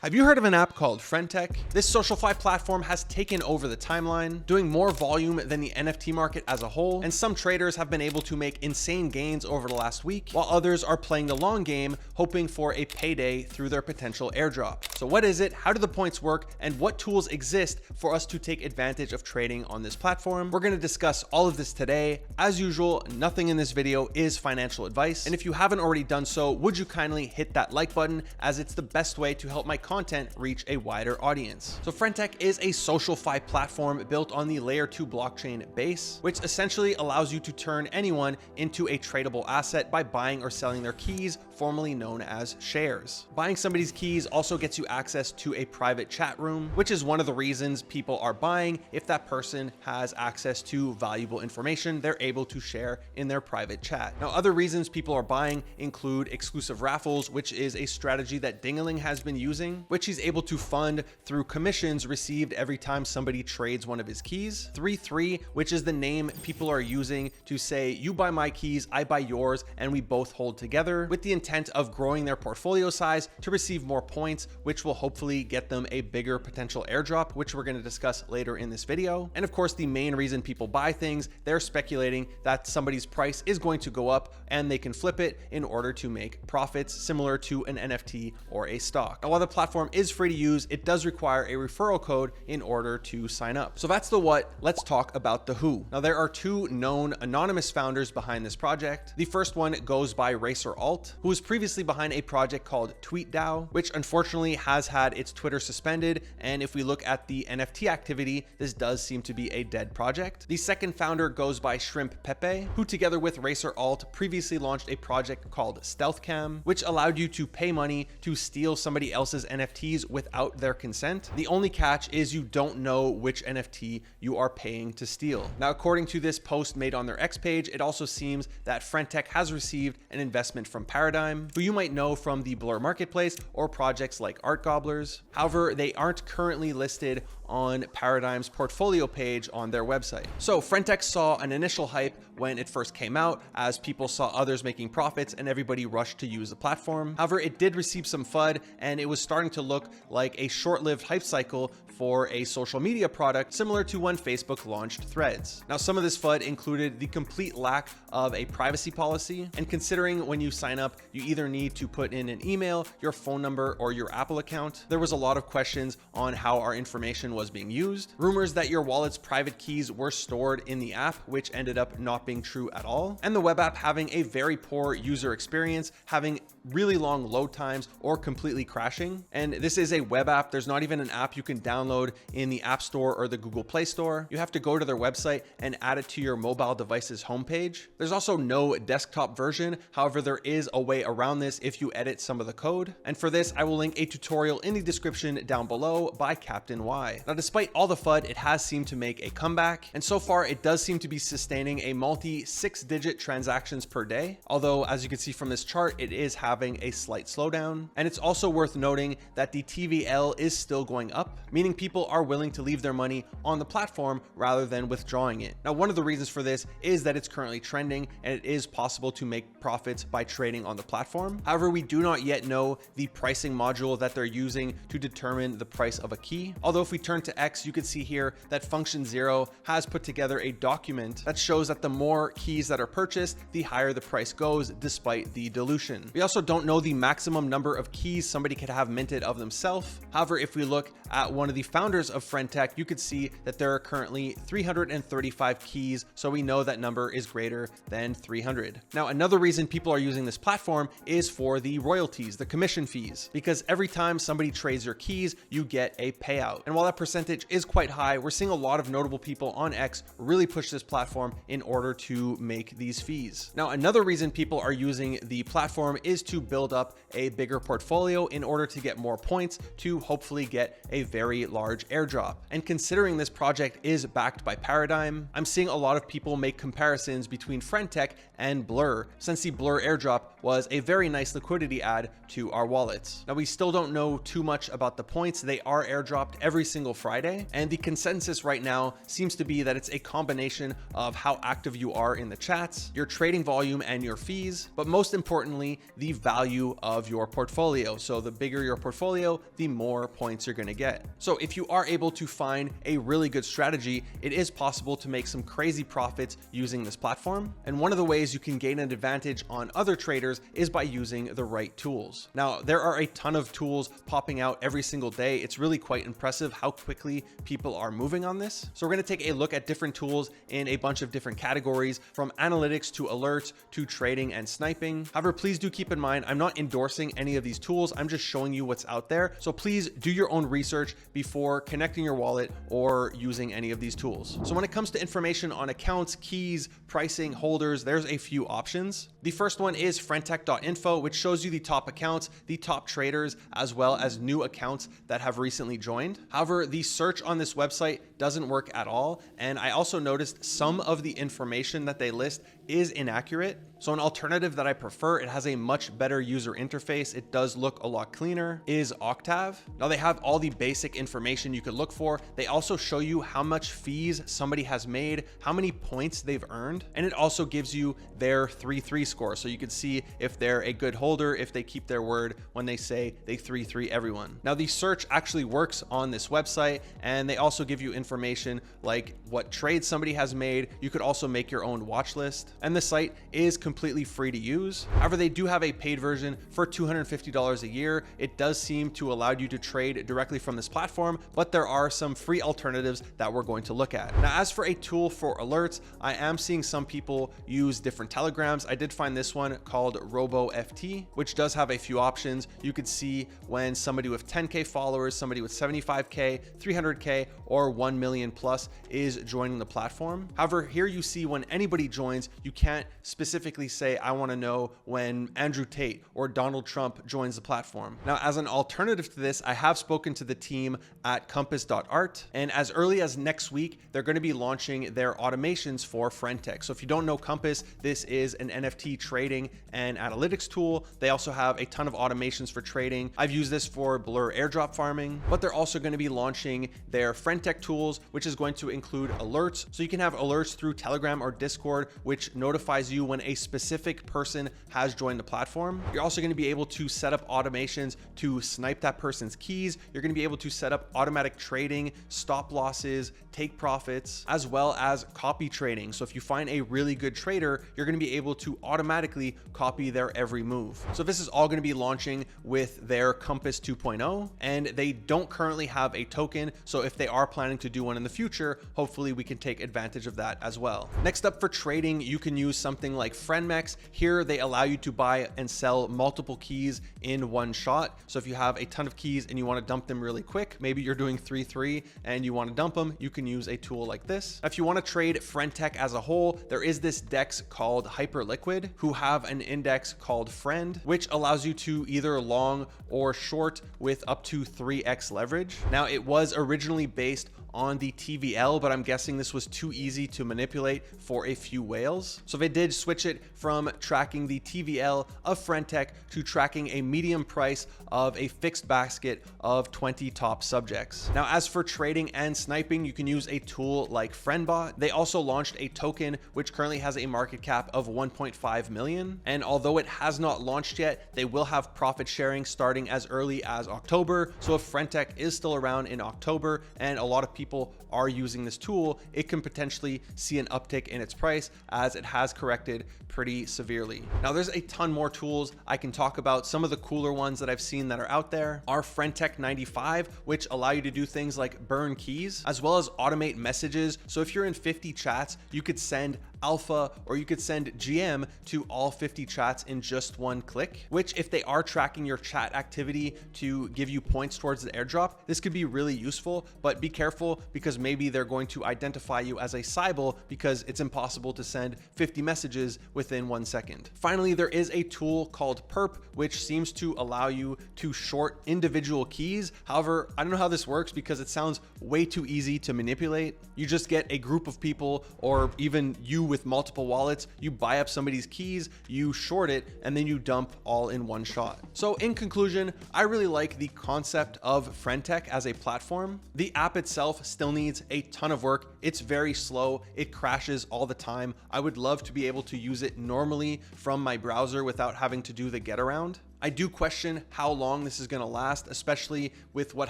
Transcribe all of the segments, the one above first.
Have you heard of an app called Frentech? This SocialFi platform has taken over the timeline, doing more volume than the NFT market as a whole, and some traders have been able to make insane gains over the last week, while others are playing the long game, hoping for a payday through their potential airdrop. So what is it? How do the points work? And what tools exist for us to take advantage of trading on this platform? We're going to discuss all of this today. As usual, nothing in this video is financial advice. And if you haven't already done so, would you kindly hit that like button, as it's the best way to help my content reach a wider audience. So frentech is a SocialFi platform built on the layer 2 blockchain base, which essentially allows you to turn anyone into a tradable asset by buying or selling their keys, formerly known as shares. Buying somebody's keys also gets you access to a private chat room, which is one of the reasons people are buying. If that person has access to valuable information, they're able to share in their private chat. Now, other reasons people are buying include exclusive raffles, which is a strategy that Dingaling has been using, which he's able to fund through commissions received every time somebody trades one of his keys. 3-3, which is the name people are using to say, you buy my keys, I buy yours, and we both hold together, with the intent of growing their portfolio size to receive more points, which will hopefully get them a bigger potential airdrop, which we're going to discuss later in this video. And of course, the main reason people buy things, they're speculating that somebody's price is going to go up and they can flip it in order to make profits, similar to an NFT or a stock. Now, while the platform is free to use, it does require a referral code in order to sign up. So that's the what. Let's talk about the who. Now, there are two known anonymous founders behind this project. The first one goes by RacerAlt, who was previously behind a project called TweetDAO, which unfortunately has had its Twitter suspended. And if we look at the NFT activity, this does seem to be a dead project. The second founder goes by Shrimp Pepe, who together with RacerAlt previously launched a project called StealthCam, which allowed you to pay money to steal somebody else's NFTs without their consent. The only catch is you don't know which NFT you are paying to steal. Now, according to this post made on their X page, it also seems that frentech has received an investment from Paradigm, who you might know from the Blur marketplace or projects like Art Gobblers. However, they aren't currently listed on Paradigm's portfolio page on their website. So frentech saw an initial hype when it first came out, as people saw others making profits and everybody rushed to use the platform. However, it did receive some FUD, and it was starting to look like a short-lived hype cycle for a social media product similar to when Facebook launched Threads. Now, some of this FUD included the complete lack of a privacy policy, and considering when you sign up, you either need to put in an email, your phone number, or your Apple account, there was a lot of questions on how our information was being used. Rumors that your wallet's private keys were stored in the app, which ended up not being true at all. And the web app having a very poor user experience, having really long load times or completely crashing. And this is a web app. There's not even an app you can download in the App Store or the Google Play Store. You have to go to their website and add it to your mobile device's homepage. There's also no desktop version. However, there is a way around this if you edit some of the code. And for this, I will link a tutorial in the description down below by CaptainY. Now, despite all the FUD, it has seemed to make a comeback. And so far, it does seem to be sustaining a multi 6-digit transactions per day. Although, as you can see from this chart, it is having a slight slowdown. And it's also worth noting that the TVL is still going up, meaning people are willing to leave their money on the platform rather than withdrawing it. Now, one of the reasons for this is that it's currently trending and it is possible to make profits by trading on the platform. However, we do not yet know the pricing module that they're using to determine the price of a key. Although if we turn to X, you can see here that Function Zero has put together a document that shows that the more keys that are purchased, the higher the price goes despite the dilution. We also don't know the maximum number of keys somebody could have minted of themselves. However, if we look at one of the founders of frentech, you could see that there are currently 335 keys. So we know that number is greater than 300. Now, another reason people are using this platform is for the royalties, the commission fees, because every time somebody trades your keys, you get a payout. And while that percentage is quite high, we're seeing a lot of notable people on X really push this platform in order to make these fees. Now, another reason people are using the platform is to build up a bigger portfolio in order to get more points to hopefully get a very large airdrop. And considering this project is backed by Paradigm, I'm seeing a lot of people make comparisons between frentech and Blur, since the Blur airdrop was a very nice liquidity add to our wallets. Now, we still don't know too much about the points. They are airdropped every single Friday, and the consensus right now seems to be that it's a combination of how active active you are in the chats, your trading volume and your fees, but most importantly, the value of your portfolio. So the bigger your portfolio, the more points you're going to get. So if you are able to find a really good strategy, it is possible to make some crazy profits using this platform. And one of the ways you can gain an advantage on other traders is by using the right tools. Now, there are a ton of tools popping out every single day. It's really quite impressive how quickly people are moving on this. So we're going to take a look at different tools in a bunch of different categories, from analytics to alerts to trading and sniping. However, please do keep in mind, I'm not endorsing any of these tools. I'm just showing you what's out there. So please do your own research before connecting your wallet or using any of these tools. So when it comes to information on accounts, keys, pricing, holders, there's a few options. The first one is frentech.info, which shows you the top accounts, the top traders, as well as new accounts that have recently joined. However, the search on this website doesn't work at all. And I also noticed some of the information that they list is inaccurate. So an alternative that I prefer, it has a much better user interface, it does look a lot cleaner, is Octave. Now they have all the basic information you could look for. They also show you how much fees somebody has made, how many points they've earned, and it also gives you their 3-3 score. So you can see if they're a good holder, if they keep their word when they say they 3-3 everyone. Now the search actually works on this website, and they also give you information like what trades somebody has made. You could also make your own watch list, and the site is completely free to use. However, they do have a paid version for $250 a year. It does seem to allow you to trade directly from this platform, but there are some free alternatives that we're going to look at. Now, as for a tool for alerts, I am seeing some people use different telegrams. I did find this one called RoboFT, which does have a few options. You could see when somebody with 10K followers, somebody with 75K, 300K, or 1 million plus is joining the platform. However, here you see when anybody joins, you can't specifically say, I want to know when Andrew Tate or Donald Trump joins the platform. Now, as an alternative to this, I have spoken to the team at compass.art, and as early as next week, they're going to be launching their automations for frentech. So if you don't know Compass, this is an NFT trading and analytics tool. They also have a ton of automations for trading. I've used this for Blur airdrop farming, but they're also going to be launching their frentech tools, which is going to include alerts. So you can have alerts through Telegram or Discord, which notifies you when a specific person has joined the platform. You're also going to be able to set up automations to snipe that person's keys. You're going to be able to set up automatic trading, stop losses, take profits, as well as copy trading. So if you find a really good trader, you're going to be able to automatically copy their every move. So this is all going to be launching with their Compass 2.0, and they don't currently have a token. So if they are planning to do one in the future, hopefully we can take advantage of that as well. Next up, for trading, you can use something like friendmex. Here they allow you to buy and sell multiple keys in one shot. So if you have a ton of keys and you want to dump them really quick, maybe you're doing 3-3 and you want to dump them, you can use a tool like this. If you want to trade frentech as a whole, there is this DEX called Hyperliquid, who have an index called Friend, which allows you to either long or short with up to 3x leverage. Now, it was originally based on the TVL, but I'm guessing this was too easy to manipulate for a few whales. So they did switch it from tracking the TVL of frentech to tracking a medium price of a fixed basket of 20 top subjects. Now, as for trading and sniping, you can use a tool like FriendBot. They also launched a token which currently has a market cap of 1.5 million. And although it has not launched yet, they will have profit sharing starting as early as October. So if frentech is still around in October and a lot of people are using this tool, it can potentially see an uptick in its price as it has corrected pretty severely. Now, there's a ton more tools I can talk about. Some of the cooler ones that I've seen that are out there are frentech 95, which allow you to do things like burn keys, as well as automate messages. So if you're in 50 chats, you could send alpha or you could send GM to all 50 chats in just one click, which if they are tracking your chat activity to give you points towards the airdrop, this could be really useful, but be careful because maybe they're going to identify you as a Cybele because it's impossible to send 50 messages within 1 second. Finally, there is a tool called Perp, which seems to allow you to short individual keys. However, I don't know how this works because it sounds way too easy to manipulate. You just get a group of people, or even you with multiple wallets, you buy up somebody's keys, you short it, and then you dump all in one shot. So in conclusion, I really like the concept of frentech as a platform. The app itself still needs a ton of work. It's very slow. It crashes all the time. I would love to be able to use it normally from my browser without having to do the get around. I do question how long this is going to last, especially with what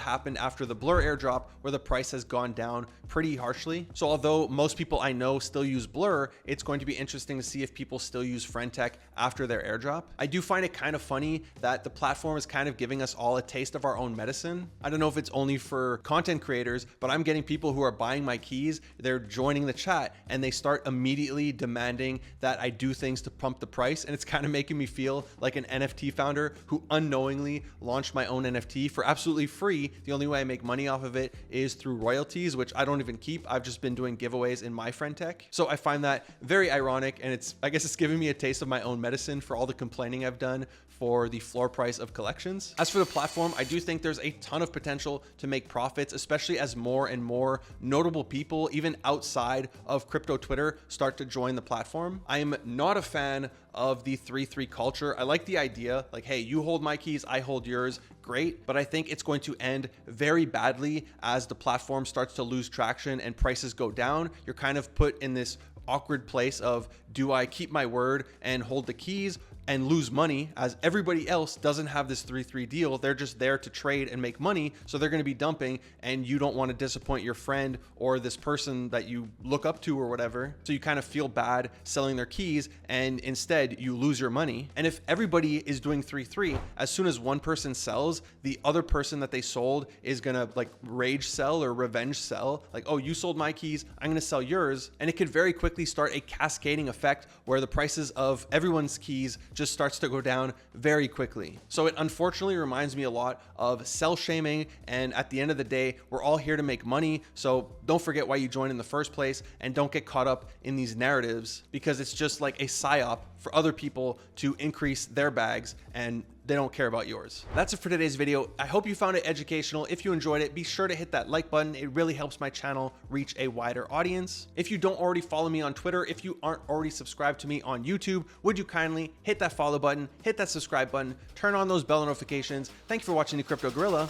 happened after the Blur airdrop, where the price has gone down pretty harshly. So although most people I know still use Blur, it's going to be interesting to see if people still use frentech after their airdrop. I do find it kind of funny that the platform is kind of giving us all a taste of our own medicine. I don't know if it's only for content creators, but I'm getting people who are buying my keys, they're joining the chat, and they start immediately demanding that I do things to pump the price. And it's kind of making me feel like an NFT founder who unknowingly launched my own NFT for absolutely free. The only way I make money off of it is through royalties, which I don't even keep. I've just been doing giveaways in my frentech. So I find that very ironic, and I guess it's giving me a taste of my own medicine for all the complaining I've done for the floor price of collections. As for the platform, I do think there's a ton of potential to make profits, especially as more and more notable people, even outside of crypto Twitter, start to join the platform. I am not a fan of the 3-3 culture. I like the idea, like, hey, you hold my keys, I hold yours, great. But I think it's going to end very badly as the platform starts to lose traction and prices go down. You're kind of put in this awkward place of, do I keep my word and hold the keys and lose money, as everybody else doesn't have this 3-3 deal. They're just there to trade and make money. So they're going to be dumping, and you don't want to disappoint your friend or this person that you look up to or whatever. So you kind of feel bad selling their keys, and instead you lose your money. And if everybody is doing 3-3, as soon as one person sells, the other person that they sold is going to like rage sell or revenge sell. Like, oh, you sold my keys, I'm going to sell yours. And it could very quickly start a cascading effect where the prices of everyone's keys just starts to go down very quickly. So it unfortunately reminds me a lot of sell shaming, and at the end of the day, we're all here to make money. So don't forget why you joined in the first place, and don't get caught up in these narratives, because it's just like a psyop for other people to increase their bags, and they don't care about yours. That's it for today's video. I hope you found it educational. If you enjoyed it, be sure to hit that like button. It really helps my channel reach a wider audience. If you don't already follow me on Twitter, if you aren't already subscribed to me on YouTube, would you kindly hit that follow button, hit that subscribe button, turn on those bell notifications. Thank you for watching the Crypto Gorilla.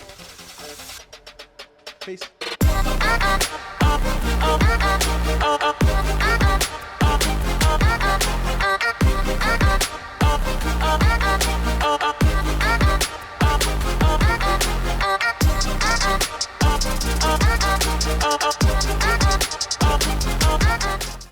Peace.